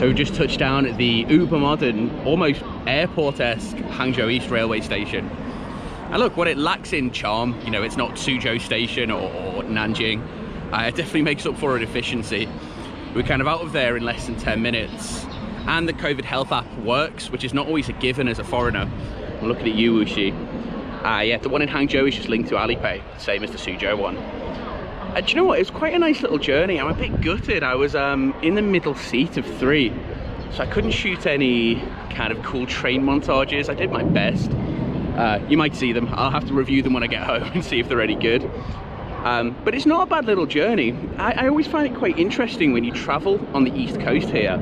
So we just touched down at the uber modern, almost airport-esque Hangzhou East railway station. And look, what it lacks in charm, you know, it's not Suzhou Station or Nanjing. It definitely makes up for it efficiency. We're kind of out of there in less than 10 minutes. And the COVID health app works, which is not always a given as a foreigner. I'm looking at you, Wuxi. Yeah, the one in Hangzhou is just linked to Alipay, same as the Suzhou one. Do you know what? It was quite a nice little journey. I'm a bit gutted. I was in the middle seat of 3, so I couldn't shoot any kind of cool train montages. I did my best. You might see them. I'll have to review them when I get home and see if they're any good. But it's not a bad little journey. I always find it quite interesting when you travel on the east coast here.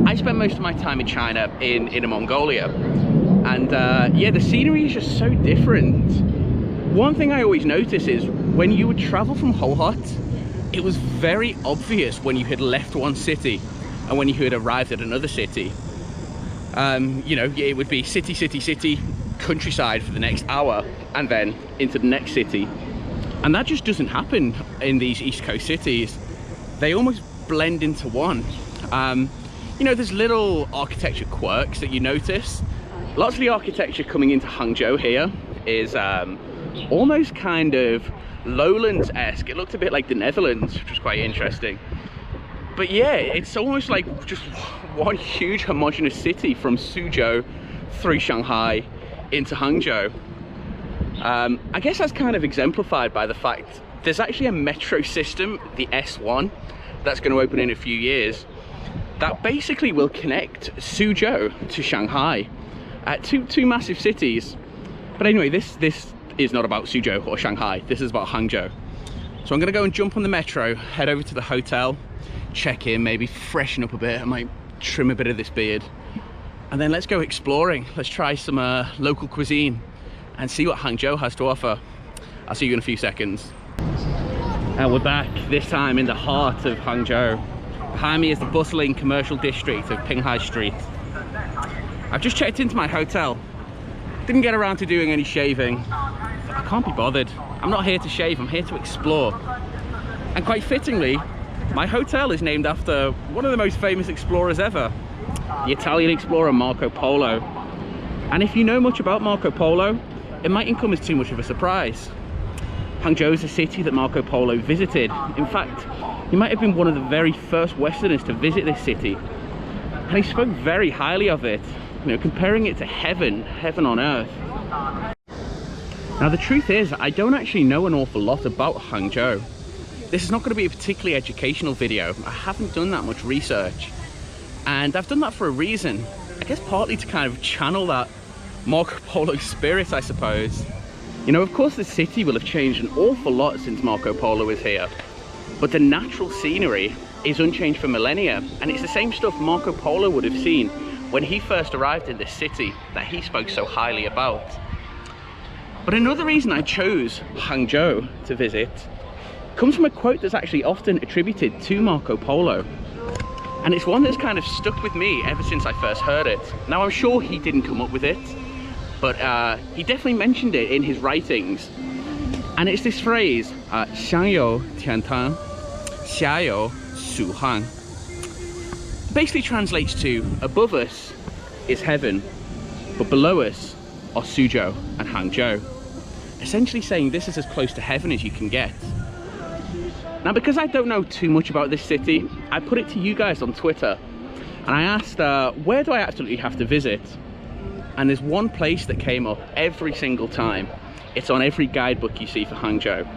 I spent most of my time in China, in Mongolia. And yeah, the scenery is just so different. One thing I always notice is when you would travel from Hohhot, it was very obvious when you had left one city and when you had arrived at another city. You know, it would be city, city, city, countryside for the next hour, and then into the next city. And that just doesn't happen in these East Coast cities. They almost blend into one. You know, there's little architecture quirks that you notice. Lots of the architecture coming into Hangzhou here is almost kind of lowlands-esque. It looked a bit like the Netherlands, which was quite interesting. But yeah, it's almost like just one huge homogeneous city from Suzhou through Shanghai into Hangzhou. I guess that's kind of exemplified by the fact there's actually a metro system, the S1, that's going to open in a few years, that basically will connect Suzhou to Shanghai, two massive cities. But anyway, this is not about Suzhou or Shanghai, this is about Hangzhou. So I'm going to go and jump on the metro, head over to the hotel, check in, maybe freshen up a bit. I might trim a bit of this beard, and then let's go exploring. Let's try some local cuisine and see what Hangzhou has to offer. I'll see you in a few seconds. And we're back, this time in the heart of Hangzhou. Behind me is the bustling commercial district of Pinghai Street. I've just checked into my hotel. Didn't get around to doing any shaving. I can't be bothered. I'm not here to shave, I'm here to explore. And quite fittingly, my hotel is named after one of the most famous explorers ever, the Italian explorer Marco Polo. And if you know much about Marco Polo, it mightn't come as too much of a surprise. Hangzhou is a city that Marco Polo visited. In fact, he might have been one of the very first Westerners to visit this city. And he spoke very highly of it, you know, comparing it to heaven on earth. Now the truth is, I don't actually know an awful lot about Hangzhou. This is not going to be a particularly educational video. I haven't done that much research. And I've done that for a reason. I guess partly to kind of channel that Marco Polo spirit, I suppose. You know, of course the city will have changed an awful lot since Marco Polo was here. But the natural scenery is unchanged for millennia. And it's the same stuff Marco Polo would have seen when he first arrived in this city that he spoke so highly about. But another reason I chose Hangzhou to visit comes from a quote that's actually often attributed to Marco Polo. And it's one that's kind of stuck with me ever since I first heard it. Now I'm sure he didn't come up with it, but he definitely mentioned it in his writings. And it's this phrase, 上有天堂, 下有蜀汉. Basically translates to, above us is heaven, but below us are Suzhou and Hangzhou. Essentially saying this is as close to heaven as you can get. Now, because I don't know too much about this city, I put it to you guys on Twitter, and I asked, where do I absolutely have to visit? And there's one place that came up every single time. It's on every guidebook you see for Hangzhou,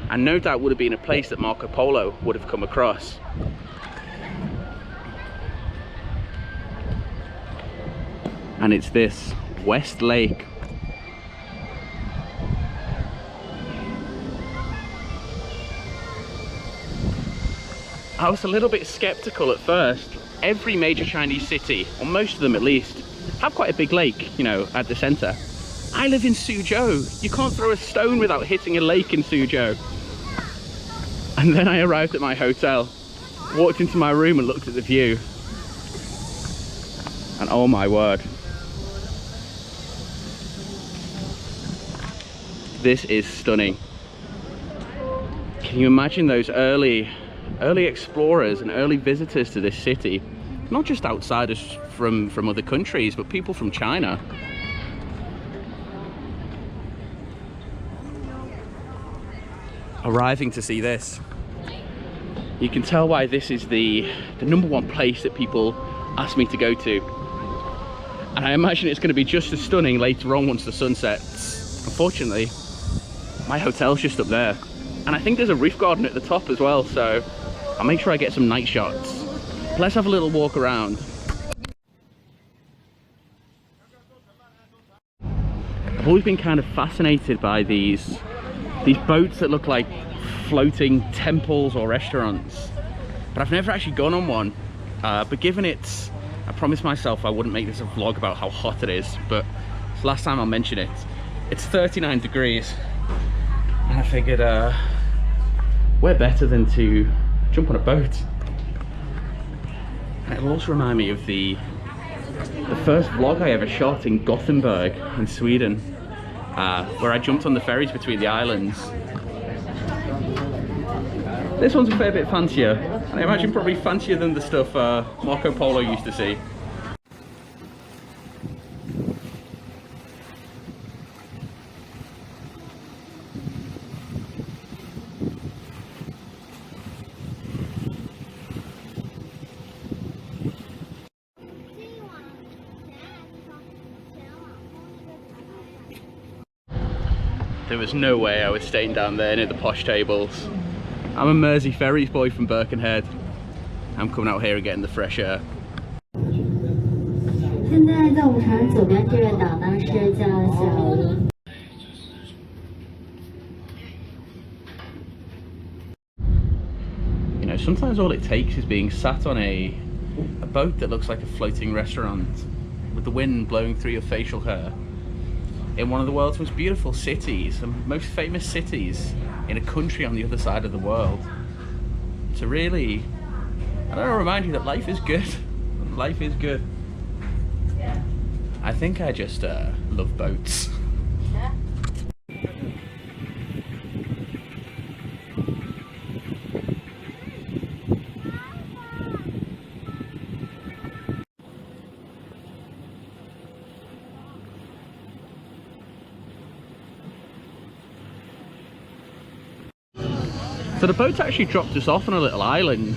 and no doubt would have been a place that Marco Polo would have come across. And it's this, West Lake. I was a little bit skeptical at first. Every major Chinese city, or most of them at least, have quite a big lake, you know, at the center. I live in Suzhou. You can't throw a stone without hitting a lake in Suzhou. And then I arrived at my hotel, walked into my room and looked at the view. And oh my word. This is stunning. Can you imagine those early explorers and early visitors to this city not just outsiders from other countries, but people from China. Arriving to see this. You can tell why this is the #1 place that people ask me to go to. And I imagine it's going to be just as stunning later on once the sun sets. Unfortunately, my hotel's just up there. And I think there's a roof garden at the top as well, so I'll make sure I get some night shots. Let's have a little walk around. I've always been kind of fascinated by these boats that look like floating temples or restaurants, but I've never actually gone on one. But given it's, I promised myself I wouldn't make this a vlog about how hot it is, but it's the last time I'll mention it. It's 39 degrees, and I figured where better than to jump on a boat. And it'll also remind me of the first vlog I ever shot in Gothenburg in Sweden, where I jumped on the ferries between the islands. This one's a fair bit fancier, and I imagine probably fancier than the stuff Marco Polo used to see. There was no way I was staying down there near the posh tables. I'm a Mersey Ferries boy from Birkenhead. I'm coming out here and getting the fresh air. You know, sometimes all it takes is being sat on a boat that looks like a floating restaurant, with the wind blowing through your facial hair, in one of the world's most beautiful cities and most famous cities in a country on the other side of the world. To really, I don't know, remind you that life is good. Life is good. I think I just love boats. So the boat actually dropped us off on a little island,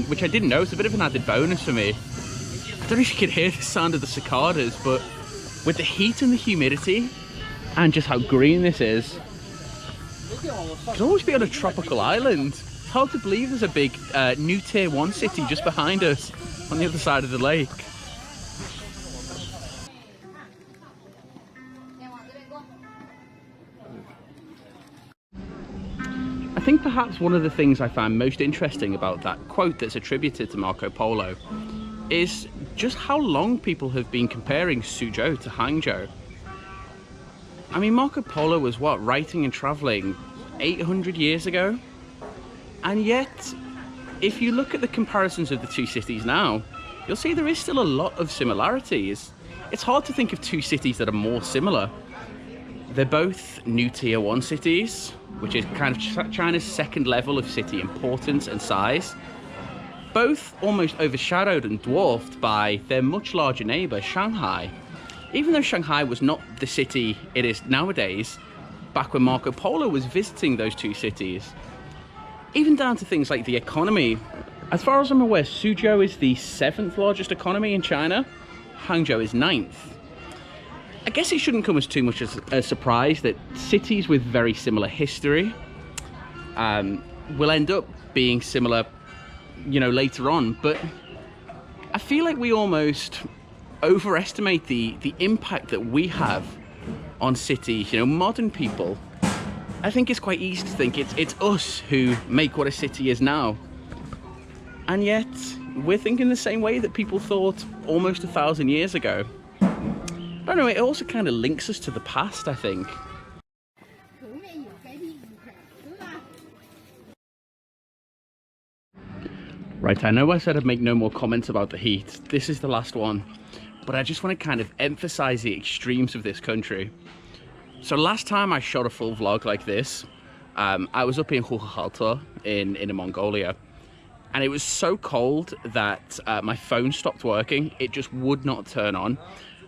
which I didn't know. It's a bit of an added bonus for me. I don't know if you can hear the sound of the cicadas, but with the heat and the humidity and just how green this is, it's always be on a tropical island. It's hard to believe there's a big new tier 1 city just behind us on the other side of the lake. I think perhaps one of the things I find most interesting about that quote that's attributed to Marco Polo is just how long people have been comparing Suzhou to Hangzhou. I mean, Marco Polo was what, writing and traveling 800 years ago? And yet, if you look at the comparisons of the two cities now, you'll see there is still a lot of similarities. It's hard to think of two cities that are more similar. They're both new tier 1 cities, which is kind of China's second level of city importance and size. Both almost overshadowed and dwarfed by their much larger neighbour, Shanghai. Even though Shanghai was not the city it is nowadays, back when Marco Polo was visiting those two cities. Even down to things like the economy. As far as I'm aware, Suzhou is the 7th largest economy in China. Hangzhou is 9th. I guess it shouldn't come as too much as a surprise that cities with very similar history will end up being similar, you know, later on. But I feel like we almost overestimate the impact that we have on cities, you know, modern people. I think it's quite easy to think it's us who make what a city is now. And yet, we're thinking the same way that people thought almost 1,000 years ago. I don't know, it also kind of links us to the past, I think. Right, I know I said I'd make no more comments about the heat. This is the last one. But I just want to kind of emphasize the extremes of this country. So last time I shot a full vlog like this, I was up in Huahalta in Mongolia. and it was so cold that my phone stopped working. It just would not turn on.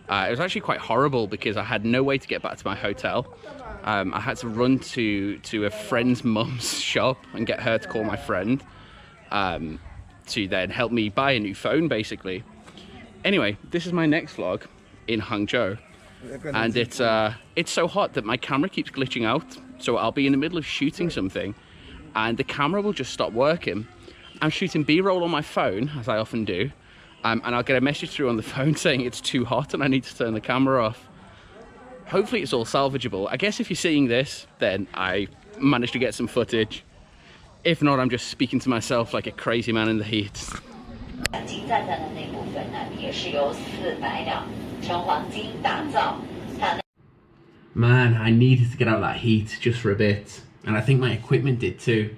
It was actually quite horrible because I had no way to get back to my hotel. I had to run to a friend's mum's shop and get her to call my friend to then help me buy a new phone, basically. Anyway, this is my next vlog in Hangzhou, and it's so hot that my camera keeps glitching out. So I'll be in the middle of shooting something and the camera will just stop working. I'm shooting B-roll on my phone, as I often do, and I'll get a message through on the phone saying it's too hot and I need to turn the camera off. Hopefully it's all salvageable. I guess if you're seeing this, then I managed to get some footage. If not, I'm just speaking to myself like a crazy man in the heat. Man, I needed to get out of that heat just for a bit, and I think my equipment did too.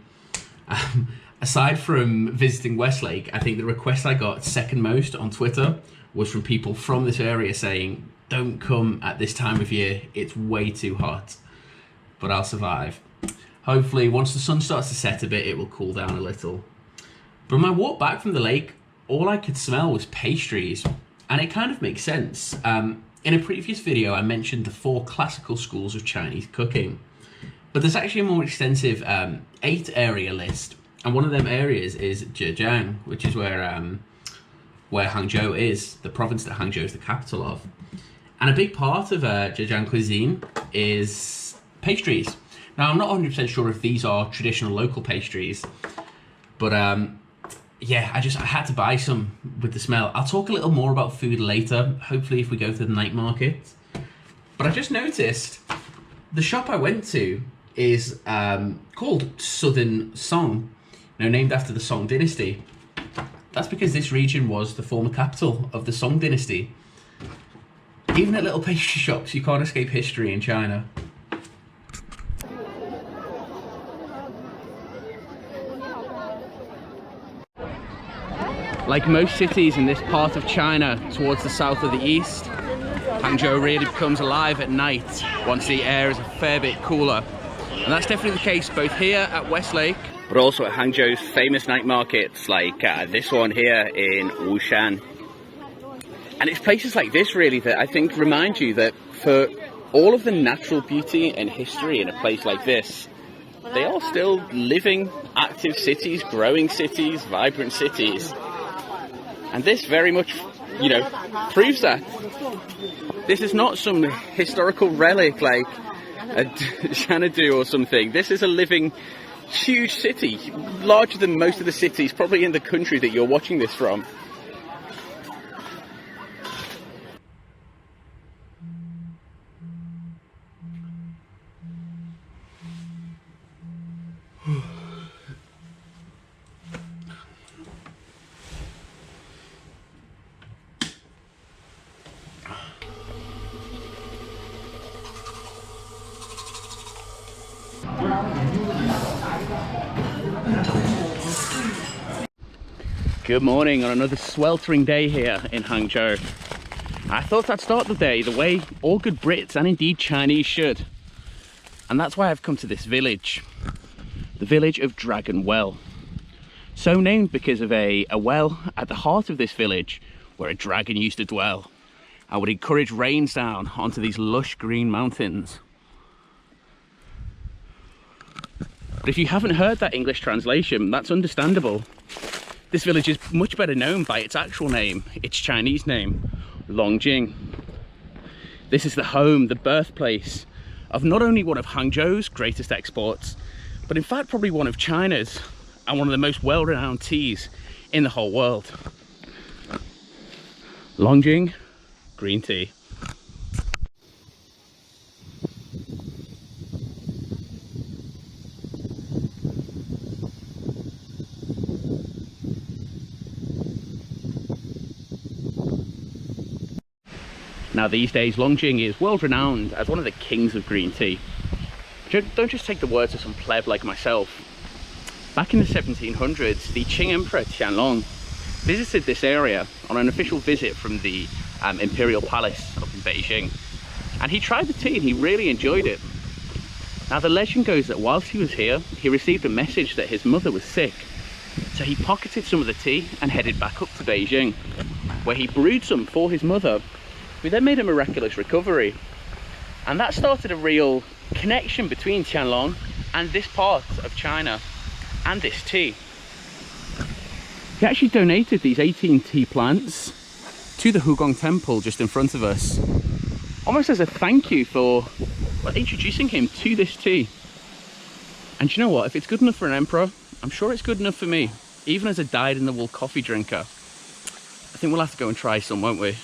Aside from visiting Westlake, I think the request I got second most on Twitter was from people from this area saying, don't come at this time of year, it's way too hot. But I'll survive. Hopefully, once the sun starts to set a bit, it will cool down a little. But on my walk back from the lake, all I could smell was pastries, and it kind of makes sense. In a previous video, I mentioned the 4 classical schools of Chinese cooking, but there's actually a more extensive 8-area list, and one of them areas is Zhejiang, which is where Hangzhou is, the province that Hangzhou is the capital of. And a big part of Zhejiang cuisine is pastries. Now, I'm not 100% sure if these are traditional local pastries, but yeah, I had to buy some with the smell. I'll talk a little more about food later, hopefully if we go to the night market. But I just noticed the shop I went to is called Southern Song, named after the Song dynasty. That's because this region was the former capital of the Song dynasty. Even at little pastry shops, you can't escape history in China. Like most cities in this part of China towards the south of the east, Hangzhou really becomes alive at night once the air is a fair bit cooler. And that's definitely the case both here at Westlake, but also at Hangzhou's famous night markets like this one here in Wushan. And it's places like this really that I think remind you that for all of the natural beauty and history in a place like this, they are still living, active cities, growing cities, vibrant cities. And this very much, proves that. This is not some historical relic like a Xanadu or something. This is a living, huge city, larger than most of the cities probably in the country that you're watching this from. Good morning on another sweltering day here in Hangzhou. I thought I'd start the day the way all good Brits and indeed Chinese should. And that's why I've come to this village. The village of Dragon Well. So named because of a well at the heart of this village where a dragon used to dwell and would encourage rains down onto these lush green mountains. But if you haven't heard that English translation, that's understandable. This village is much better known by its actual name, its Chinese name, Longjing. This is the home, the birthplace of not only one of Hangzhou's greatest exports, but in fact probably one of China's and one of the most well-renowned teas in the whole world. Longjing green tea. Now these days, Longjing is world renowned as one of the kings of green tea. Don't just take the words of some pleb like myself. Back in the 1700s, the Qing Emperor Qianlong visited this area on an official visit from the Imperial Palace up in Beijing. And he tried the tea and he really enjoyed it. Now the legend goes that whilst he was here, he received a message that his mother was sick. So he pocketed some of the tea and headed back up to Beijing, where he brewed some for his mother, who then made a miraculous recovery. And that started a real connection between Qianlong and this part of China and this tea. He actually donated these 18 tea plants to the Hugong Temple just in front of us, almost as a thank you for introducing him to this tea. And you know what, if it's good enough for an emperor, I'm sure it's good enough for me, even as a dyed-in-the-wool coffee drinker. I think we'll have to go and try some, won't we?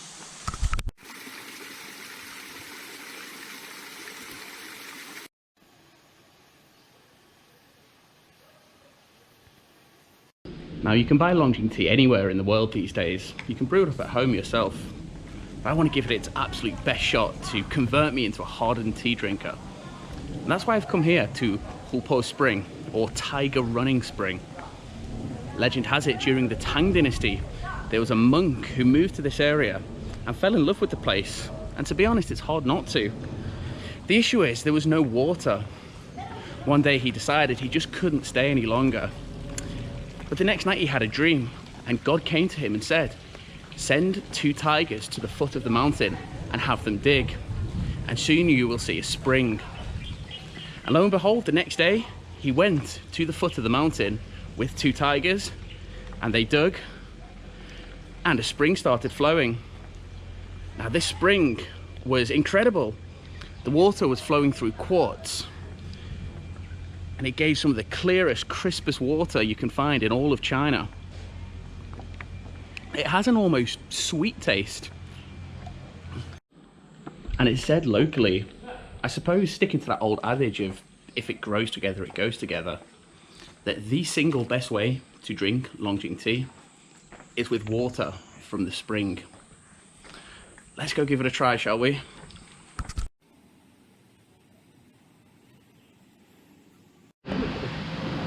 Now, you can buy Longjing tea anywhere in the world these days. You can brew it up at home yourself. But I want to give it its absolute best shot to convert me into a hardened tea drinker. And that's why I've come here to Hulpo Spring, or Tiger Running Spring. Legend has it, during the Tang Dynasty, there was a monk who moved to this area and fell in love with the place. And to be honest, it's hard not to. The issue is there was no water. One day he decided he just couldn't stay any longer. But the next night he had a dream, and God came to him and said, send 2 tigers to the foot of the mountain and have them dig, and soon you will see a spring. And lo and behold, the next day he went to the foot of the mountain with 2 tigers, and they dug, and a spring started flowing. Now this spring was incredible. The water was flowing through quartz, and it gave some of the clearest, crispest water you can find in all of China. It has an almost sweet taste. And it's said locally, I suppose sticking to that old adage of if it grows together, it goes together, that the single best way to drink Longjing tea is with water from the spring. Let's go give it a try, shall we?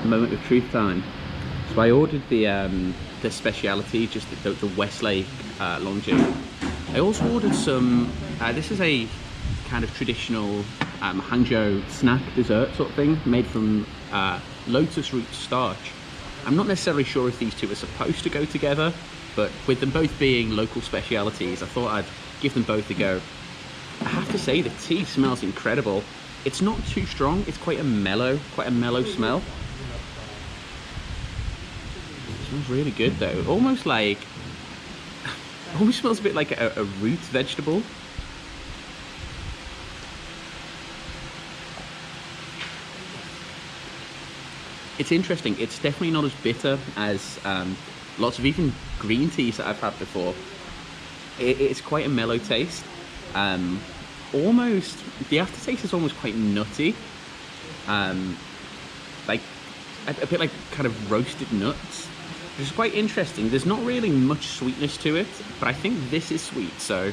Moment of truth time. So I ordered the speciality, just the Westlake Longjing. I also ordered some, this is a kind of traditional Hangzhou snack dessert sort of thing, made from lotus root starch. I'm not necessarily sure if these two are supposed to go together, but with them both being local specialities, I thought I'd give them both a go. I have to say, the tea smells incredible. It's not too strong, it's quite a mellow smell. It smells really good though, almost smells a bit like a root vegetable. It's interesting, it's definitely not as bitter as lots of even green teas that I've had before. It's quite a mellow taste. Almost, the aftertaste is almost quite nutty. Like a bit like kind of roasted nuts, which is quite interesting. There's not really much sweetness to it, but I think this is sweet. So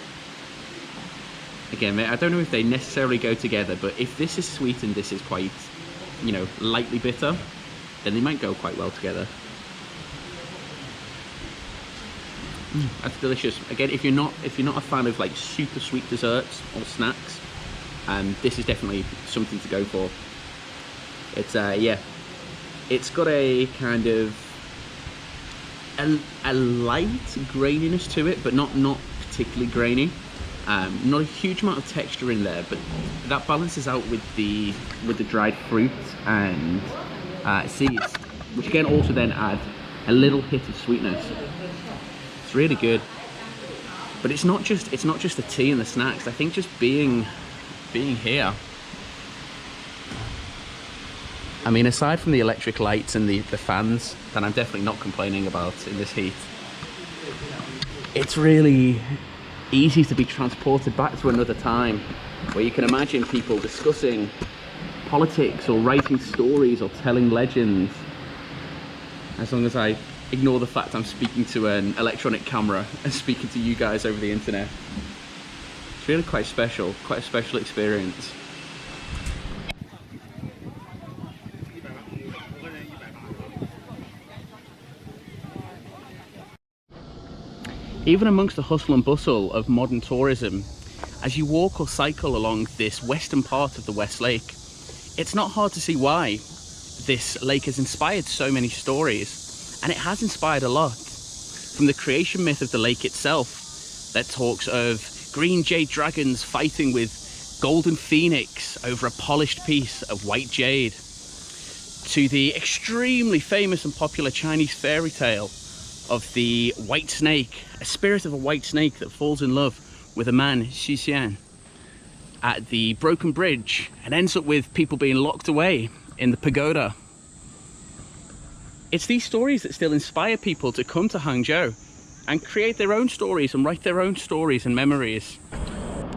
again, I don't know if they necessarily go together, but if this is sweet and this is quite, you know, lightly bitter, then they might go quite well together. That's delicious. Again, if you're not a fan of like super sweet desserts or snacks, this is definitely something to go for. It's yeah, it's got a kind of a light graininess to it, but not particularly grainy. Not a huge amount of texture in there, but that balances out with the dried fruit and seeds, which again also then add a little hit of sweetness. It's really good. But it's not just the tea and the snacks. I think just being here. I mean, aside from the electric lights and the fans that I'm definitely not complaining about in this heat, it's really easy to be transported back to another time where you can imagine people discussing politics or writing stories or telling legends, as long as I ignore the fact I'm speaking to an electronic camera and speaking to you guys over the internet. It's really quite special, quite a special experience. Even amongst the hustle and bustle of modern tourism, as you walk or cycle along this western part of the West Lake, it's not hard to see why this lake has inspired so many stories And it has inspired a lot. From the creation myth of the lake itself, that talks of green jade dragons fighting with golden phoenix over a polished piece of white jade, to the extremely famous and popular Chinese fairy tale of the white snake, a spirit of a white snake that falls in love with a man, Xixian, at the broken bridge and ends up with people being locked away in the pagoda. It's these stories that still inspire people to come to Hangzhou and create their own stories and write their own stories and memories.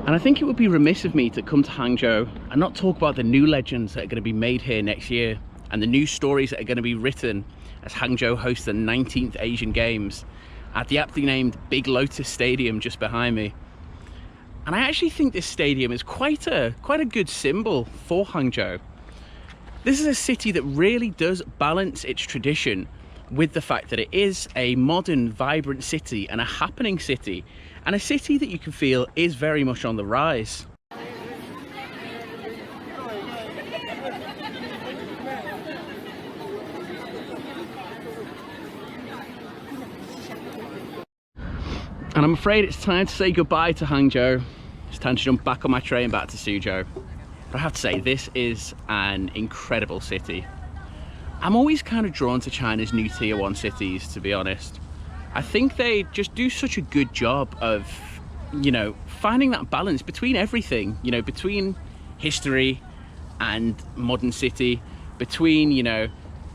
And I think it would be remiss of me to come to Hangzhou and not talk about the new legends that are going to be made here next year and the new stories that are going to be written as Hangzhou hosts the 19th Asian Games at the aptly named Big Lotus Stadium just behind me. And I actually think this stadium is quite a good symbol for Hangzhou. This is a city that really does balance its tradition with the fact that it is a modern, vibrant city and a happening city, and a city that you can feel is very much on the rise. And I'm afraid it's time to say goodbye to Hangzhou. It's time to jump back on my train back to Suzhou. But I have to say, this is an incredible city. I'm always kind of drawn to China's new tier 1 cities, to be honest. I think they just do such a good job of, you know, finding that balance between everything, you know, between history and modern city, between, you know,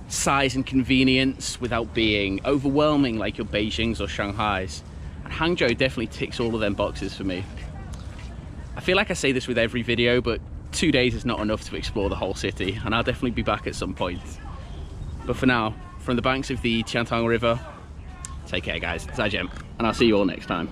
size and convenience without being overwhelming like your Beijing's or Shanghai's. And Hangzhou definitely ticks all of them boxes for me. I feel like I say this with every video, but 2 days is not enough to explore the whole city, and I'll definitely be back at some point. But for now, from the banks of the Qiantang River, take care guys, Zaijian, and I'll see you all next time.